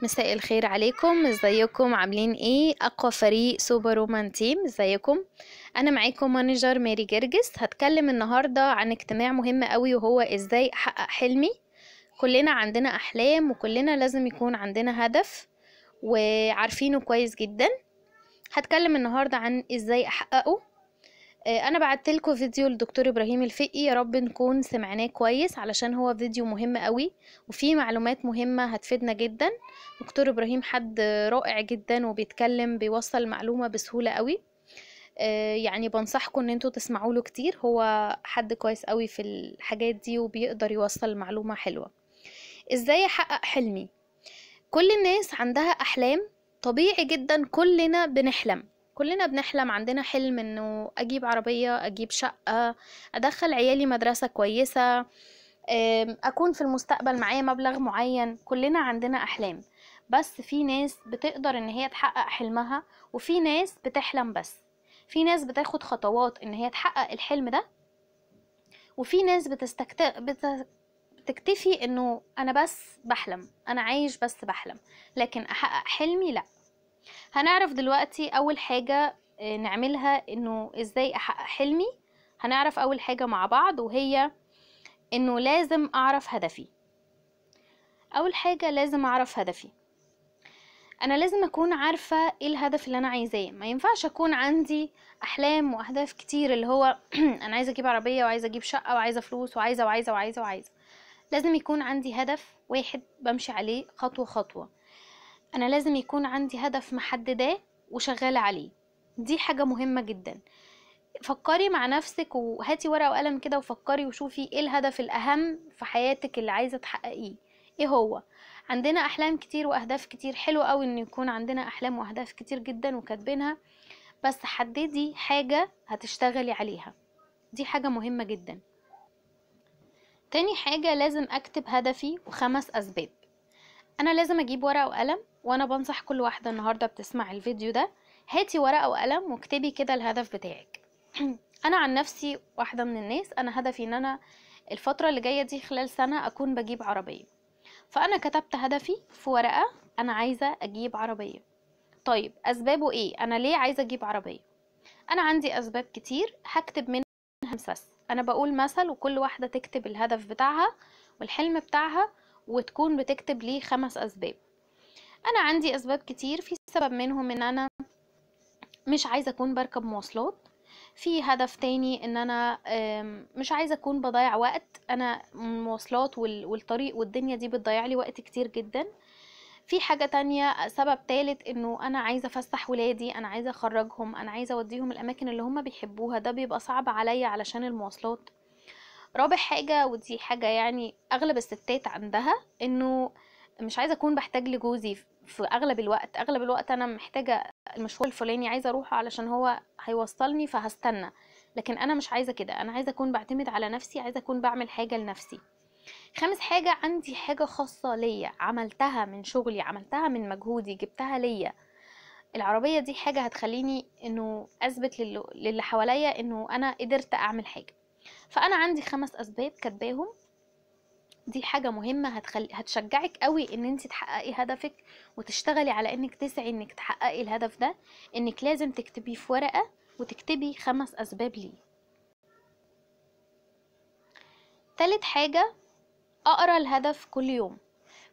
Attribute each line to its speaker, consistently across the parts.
Speaker 1: مساء الخير عليكم، ازيكم؟ عاملين ايه؟ اقوى فريق سوبر وومن تيم، ازيكم؟ انا معاكم مانجر ماري جرجس. هتكلم النهارده عن اجتماع مهم قوي، وهو ازاي احقق حلمي. كلنا عندنا احلام، وكلنا لازم يكون عندنا هدف وعارفينه كويس جدا. هتكلم النهارده عن ازاي احققه. انا بعتلكوا فيديو لدكتور ابراهيم الفقي، يا رب نكون سمعناه كويس علشان هو فيديو مهم قوي وفيه معلومات مهمة هتفيدنا جدا. دكتور ابراهيم حد رائع جدا وبيتكلم بيوصل المعلومة بسهولة قوي. يعني بنصحكم ان انتوا تسمعوا له كتير، هو حد كويس قوي في الحاجات دي وبيقدر يوصل المعلومة حلوة. ازاي احقق حلمي؟ كل الناس عندها احلام، طبيعي جدا، كلنا بنحلم، عندنا حلم انه اجيب عربية، اجيب شقة، ادخل عيالي مدرسة كويسة، اكون في المستقبل معايا مبلغ معين. كلنا عندنا احلام، بس في ناس بتقدر ان هي تحقق حلمها، وفي ناس بتحلم بس. في ناس بتاخد خطوات ان هي تحقق الحلم ده، وفي ناس بتكتفي انه انا بس بحلم، انا عايش بس بحلم، لكن احقق حلمي لا. هنعرف دلوقتي اول حاجة نعملها انه ازاي احقق حلمي. هنعرف اول حاجة مع بعض، وهي انه لازم اعرف هدفي. اول حاجة لازم اعرف هدفي. انا لازم اكون عارفة ايه الهدف اللي انا عايزاه. ما ينفعش اكون عندي احلام واهداف كتير، اللي هو انا عايزة اجيب عربية، وعايزة اجيب شقة، وعايزة فلوس، وعايزة وعايزة وعايزة وعايزة. لازم يكون عندي هدف واحد بمشي عليه خطوة خطوة. انا لازم يكون عندي هدف محدداه وشغالة عليه. دي حاجة مهمة جدا. فكري مع نفسك وهاتي ورقة وقلم كده وفكري وشوفي ايه الهدف الأهم في حياتك اللي عايزة تحققيه. ايه هو؟ عندنا أحلام كتير وأهداف كتير، حلو قوي ان يكون عندنا أحلام وأهداف كتير جدا وكاتبينها، بس حددي حاجة هتشتغلي عليها. دي حاجة مهمة جدا. تاني حاجة لازم أكتب هدفي وخمس أسباب. أنا لازم أجيب ورقة وقلم، وأنا بنصح كل واحدة النهاردة بتسمع الفيديو ده، هاتي ورقة وقلم واكتبي كده الهدف بتاعك. انا عن نفسي واحدة من الناس، انا هدفي ان انا الفترة اللي جاية دي خلال سنة اكون بجيب عربية. فانا كتبت هدفي في ورقة، انا عايزة اجيب عربية. طيب اسبابه ايه؟ انا ليه عايزة اجيب عربية؟ انا عندي اسباب كتير، هكتب منها بس. انا بقول مثل، وكل واحدة تكتب الهدف بتاعها والحلم بتاعها، وتكون بتكتب ليه 5 اسباب. انا عندي اسباب كتير، في سبب منهم ان انا مش عايزة اكون بركب مواصلات. في هدف تاني ان انا مش عايزة اكون بضيع وقت، انا المواصلات والطريق والدنيا دي بتضيع لي وقت كتير جدا. في حاجة تانية، سبب تالت، انه انا عايزة افسح ولادي، انا عايزة اخرجهم، انا عايزة اوديهم الاماكن اللي هم بيحبوها، ده بيبقى صعب عليا علشان المواصلات. رابع حاجة، ودي حاجة يعني اغلب الستات عندها، انه مش عايزة اكون بحتاج لجوزي في اغلب الوقت انا محتاجة المشوار الفلاني، عايزة اروحه علشان هو هيوصلني فهستنى. لكن انا مش عايزة كده، انا عايزة اكون بعتمد على نفسي، عايزة اكون بعمل حاجة لنفسي. خامس حاجة، عندي حاجة خاصة ليا، عملتها من شغلي، عملتها من مجهودي، جبتها ليا. العربية دي حاجة هتخليني انه اثبت للي حواليا انه انا قدرت اعمل حاجة. فانا عندي 5 اسباب كاتباهم. دي حاجة مهمة هتشجعك قوي ان انت تحققي هدفك، وتشتغلي على انك تسعي انك تحققي الهدف ده، انك لازم تكتبيه في ورقة وتكتبي 5 اسباب ليه. تالت حاجة، اقرا الهدف كل يوم.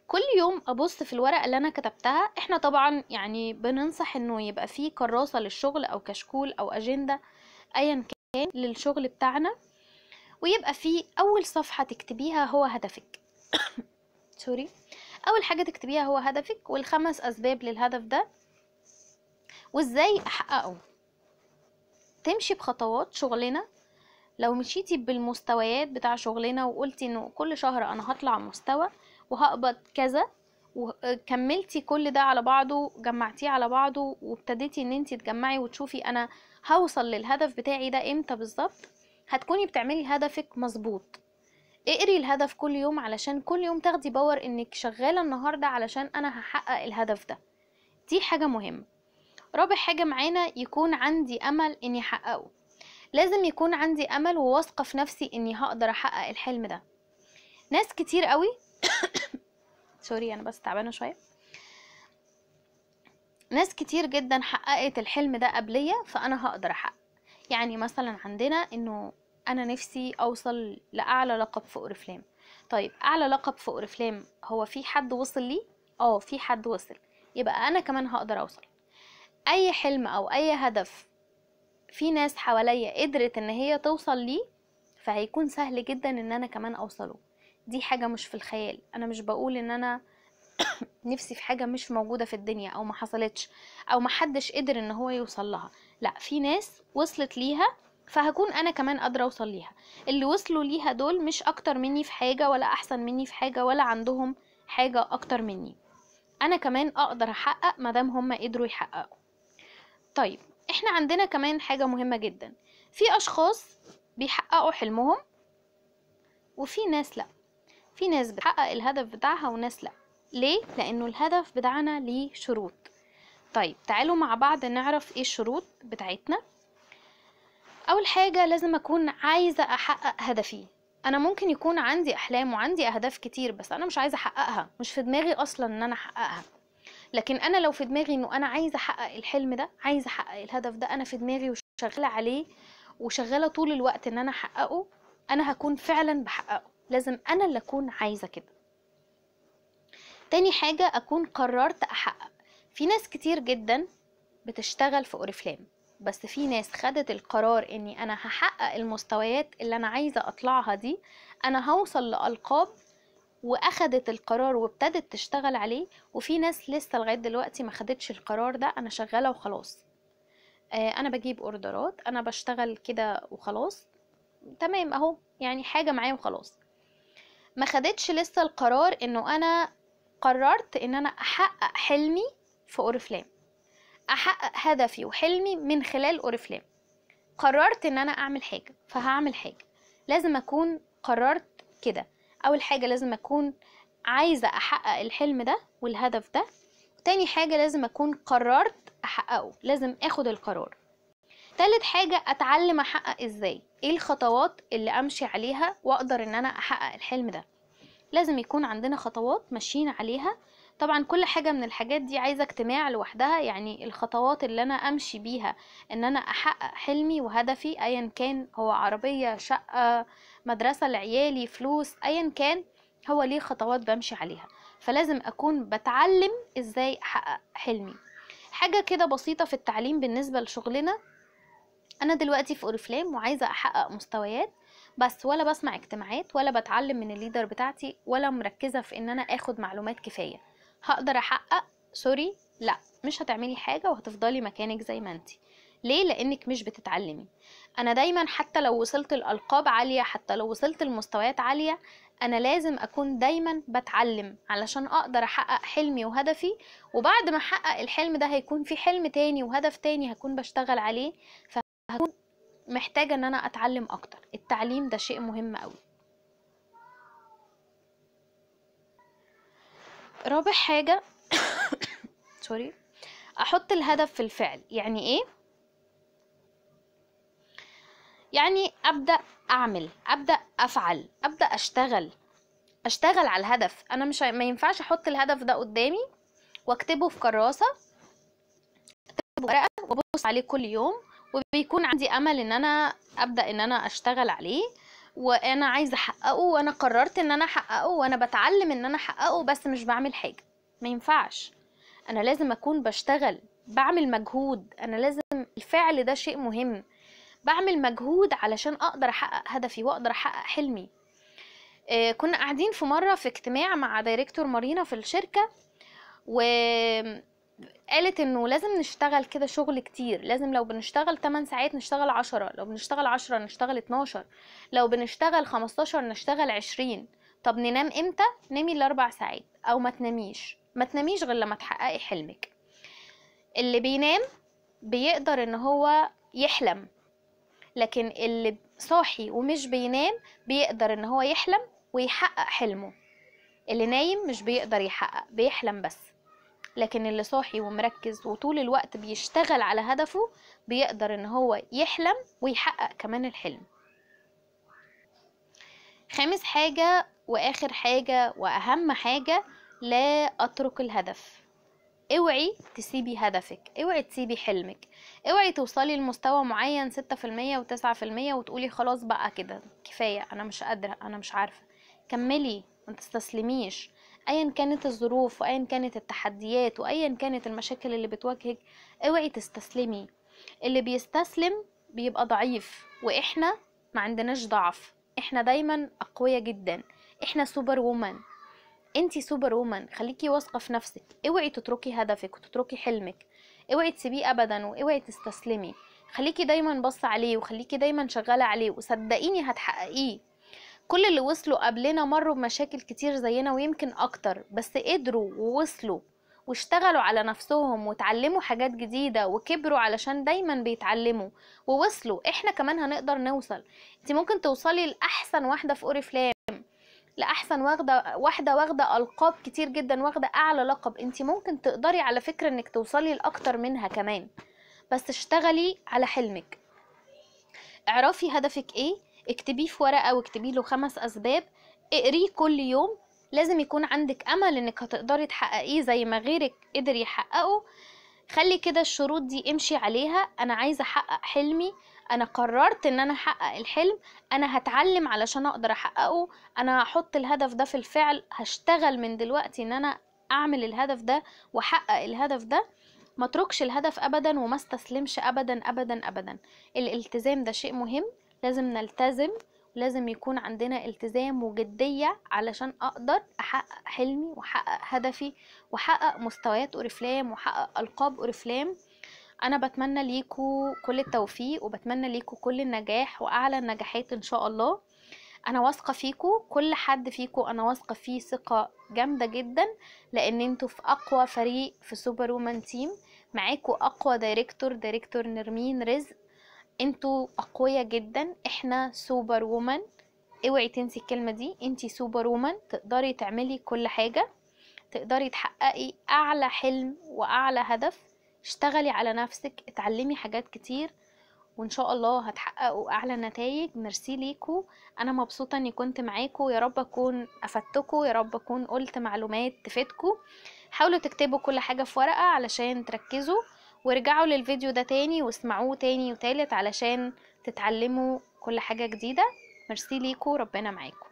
Speaker 1: كل يوم ابص في الورقة اللي انا كتبتها. احنا طبعا يعني بننصح انه يبقى فيه كراسة للشغل او كشكول او اجندة ايا كان للشغل بتاعنا، ويبقى فيه اول صفحة تكتبيها هو هدفك. سوري. اول حاجة تكتبيها هو هدفك وال5 اسباب للهدف ده وازاي احققه. تمشي بخطوات شغلنا. لو مشيتي بالمستويات بتاع شغلنا وقلتي انه كل شهر انا هطلع مستوى وهقبض كذا، وكملتي كل ده على بعضه، جمعتيه على بعضه، وابتديتي ان انتي تجمعي وتشوفي انا هوصل للهدف بتاعي ده امتى بالظبط، هتكوني بتعملي هدفك مظبوط. اقري الهدف كل يوم علشان كل يوم تاخدي باور انك شغالة النهاردة علشان انا هحقق الهدف ده. دي حاجة مهمة. رابع حاجة معانا، يكون عندي امل اني احققه. لازم يكون عندي امل وواثقة في نفسي اني هقدر احقق الحلم ده. ناس كتير قوي سوري انا بس تعبانة شوية. ناس كتير جدا حققت الحلم ده قبلية، فانا هقدر احقق. يعني مثلا عندنا انه انا نفسي اوصل لاعلى لقب في اوريفلام. طيب اعلى لقب في اوريفلام هو في حد وصل ليه؟ في حد وصل، يبقى انا كمان هقدر اوصل. اي حلم او اي هدف في ناس حواليا قدرت ان هي توصل ليه، فهيكون سهل جدا ان انا كمان اوصله. دي حاجة مش في الخيال. انا مش بقول ان انا نفسي في حاجة مش موجودة في الدنيا او ما حصلتش او ما حدش قدر ان هو يوصل لها. لا، في ناس وصلت ليها، فهكون انا كمان قادرة اوصل ليها. اللي وصلوا ليها دول مش اكتر مني في حاجة ولا احسن مني في حاجة ولا عندهم حاجة اكتر مني. انا كمان اقدر احقق مادام هم قدروا يحققوا. طيب احنا عندنا كمان حاجة مهمة جدا. في اشخاص بيحققوا حلمهم وفي ناس لا. في ناس بتحقق الهدف بتاعها وناس لا. ليه؟ لانه الهدف بتاعنا ليه شروط. طيب تعالوا مع بعض نعرف ايه الشروط بتاعتنا. اول حاجة لازم اكون عايزة احقق هدفي. انا ممكن يكون عندي احلام وعندي اهداف كتير بس انا مش عايزة احققها، مش في دماغي اصلا ان انا احققها. لكن انا لو في دماغي انه انا عايزة احقق الحلم ده، عايزة احقق الهدف ده، انا في دماغي وشغالة عليه وشغالة طول الوقت ان انا احققه، انا هكون فعلا بحققه. لازم انا اللي اكون عايزة كده. تاني حاجة اكون قررت احقق. في ناس كتير جدا بتشتغل في اوريفلام، بس في ناس خدت القرار اني انا هحقق المستويات اللي انا عايزة اطلعها دي، انا هوصل لألقاب، واخدت القرار وابتدت تشتغل عليه. وفي ناس لسه لغاية دلوقتي ما خدتش القرار ده، انا شغالة وخلاص. انا بجيب اوردرات، انا بشتغل كده وخلاص، تمام اهو، يعني حاجة معايا وخلاص. ما خدتش لسه القرار انه انا قررت ان انا احقق حلمي في اوريفلام، احقق هدفي وحلمي من خلال اوريفلام. قررت ان انا اعمل حاجة فهعمل حاجة. لازم اكون قررت كده. اول حاجة لازم اكون عايزة احقق الحلم ده والهدف ده. تاني حاجة لازم اكون قررت احققه، لازم اخد القرار. تالت حاجة اتعلم احقق ازاي، ايه الخطوات اللي امشي عليها واقدر ان انا احقق الحلم ده. لازم يكون عندنا خطوات ماشيين عليها. طبعا كل حاجة من الحاجات دي عايزة اجتماع لوحدها. يعني الخطوات اللي انا امشي بيها ان انا احقق حلمي وهدفي، ايا كان هو عربية، شقة، مدرسة لعيالي، فلوس، ايا كان، هو ليه خطوات بمشي عليها. فلازم اكون بتعلم ازاي احقق حلمي. حاجة كده بسيطة في التعليم بالنسبة لشغلنا. انا دلوقتي في اوريفلام وعايزة احقق مستويات، بس ولا بسمع اجتماعات ولا بتعلم من الليدر بتاعتي ولا مركزة في ان انا اخد معلومات كفاية. هقدر احقق؟ سوري، لا، مش هتعملي حاجة وهتفضلي مكانك زي ما انتي. ليه؟ لانك مش بتتعلمي. انا دايما حتى لو وصلت الالقاب عالية، حتى لو وصلت لمستويات عالية، انا لازم اكون دايما بتعلم علشان اقدر احقق حلمي وهدفي. وبعد ما احقق الحلم ده هيكون في حلم تاني وهدف تاني هكون بشتغل عليه، فهكون محتاجة ان انا اتعلم اكتر. التعليم ده شيء مهم قوي. رابع حاجة سوري، احط الهدف في الفعل. يعني ايه؟ يعني ابدأ اعمل، ابدأ افعل، ابدأ اشتغل على الهدف. انا مش ما ينفعش احط الهدف ده قدامي واكتبه في كراسة، ورقة، وابص عليه كل يوم، وبيكون عندي امل ان انا ابدأ ان انا اشتغل عليه وانا عايزة احققه وانا قررت ان انا احققه وانا بتعلم ان انا احققه، بس مش بعمل حاجة. ما ينفعش. انا لازم اكون بشتغل، بعمل مجهود. انا لازم، الفعل ده شيء مهم. بعمل مجهود علشان اقدر احقق هدفي واقدر احقق حلمي. كنا قاعدين في مرة في اجتماع مع دايركتور مارينا في الشركة، وقالت انه لازم نشتغل كده شغل كتير. لازم لو بنشتغل 8 ساعات نشتغل 10، لو بنشتغل 10 نشتغل 12، لو بنشتغل 15 نشتغل 20. طب ننام امتى؟ نامي ال4 ساعات او ما تناميش. ما تناميش غير لما تحققي حلمك. اللي بينام بيقدر ان هو يحلم، لكن اللي صاحي ومش بينام بيقدر ان هو يحلم ويحقق حلمه. اللي نايم مش بيقدر يحقق، بيحلم بس. لكن اللي صاحي ومركز وطول الوقت بيشتغل على هدفه بيقدر ان هو يحلم ويحقق كمان الحلم. خامس حاجة واخر حاجة واهم حاجة، لا اترك الهدف. اوعي تسيبي هدفك، اوعي تسيبي حلمك، اوعي توصلي لمستوى معين 6% و9% وتقولي خلاص بقى كده كفاية، انا مش قادرة، انا مش عارفة. كملي، ما تستسلميش. ايا كانت الظروف وايا كانت التحديات وايا كانت المشاكل اللي بتواجهك، اوعي تستسلمي. اللي بيستسلم بيبقى ضعيف، واحنا ما عندناش ضعف، احنا دايما اقوياء جدا، احنا سوبر وومن. انتي سوبر وومن، خليكي واثقة في نفسك. اوعي تتركي هدفك وتتركي حلمك، اوعي تسيبيه ابدا، واوعي تستسلمي. خليكي دايما باصة عليه وخليكي دايما شغالة عليه، وصدقيني هتحققيه. كل اللي وصلوا قبلنا مروا بمشاكل كتير زينا ويمكن اكتر، بس قدروا ووصلوا واشتغلوا على نفسهم وتعلموا حاجات جديدة وكبروا علشان دايما بيتعلموا ووصلوا. احنا كمان هنقدر نوصل. انت ممكن توصلي لأحسن واحدة في اوريفلام، لأحسن واخدة ألقاب كتير جدا، واخدة أعلى لقب. انت ممكن تقدري على فكرة انك توصلي لأكتر منها كمان، بس اشتغلي على حلمك. اعرفي هدفك ايه، اكتبيه في ورقة واكتبي له 5 أسباب، اقريه كل يوم. لازم يكون عندك أمل انك هتقدري تحققيه زي ما غيرك قدر يحققه. خلي كده الشروط دي امشي عليها. انا عايزة احقق حلمي، انا قررت ان انا احقق الحلم، انا هتعلم علشان اقدر احققه، انا هحط الهدف ده في الفعل، هشتغل من دلوقتي ان انا اعمل الهدف ده واحقق الهدف ده. ما اتركش الهدف ابدا وما استسلمش ابدا ابدا ابدا. الالتزام ده شيء مهم، لازم نلتزم، لازم يكون عندنا التزام وجدية علشان اقدر احقق حلمي واحقق هدفي واحقق مستويات اوريفلام واحقق القاب اوريفلام. انا بتمنى ليكو كل التوفيق وبتمنى ليكو كل النجاح واعلى النجاحات ان شاء الله. انا واثقه فيكو، كل حد فيكو انا واثقه فيه ثقه جامده جدا، لان انتوا في اقوى فريق في سوبر وومن تيم. معاكو اقوى دايركتور نرمين رزق. انتوا اقوياء جدا، احنا سوبر وومن. اوعي تنسي الكلمه دي، انتي سوبر وومن، تقدري تعملي كل حاجه، تقدري تحققي اعلى حلم واعلى هدف. اشتغلي على نفسك، اتعلمي حاجات كتير، وان شاء الله هتحققوا اعلى نتائج. ميرسي ليكو، انا مبسوطه اني كنت معاكو، يا رب اكون افدتكو، يا رب اكون قلت معلومات تفيدكو. حاولوا تكتبوا كل حاجه في ورقه علشان تركزوا، وارجعوا للفيديو ده تاني واسمعوه تاني وتالت علشان تتعلموا كل حاجه جديده. ميرسي ليكو، ربنا معاكم.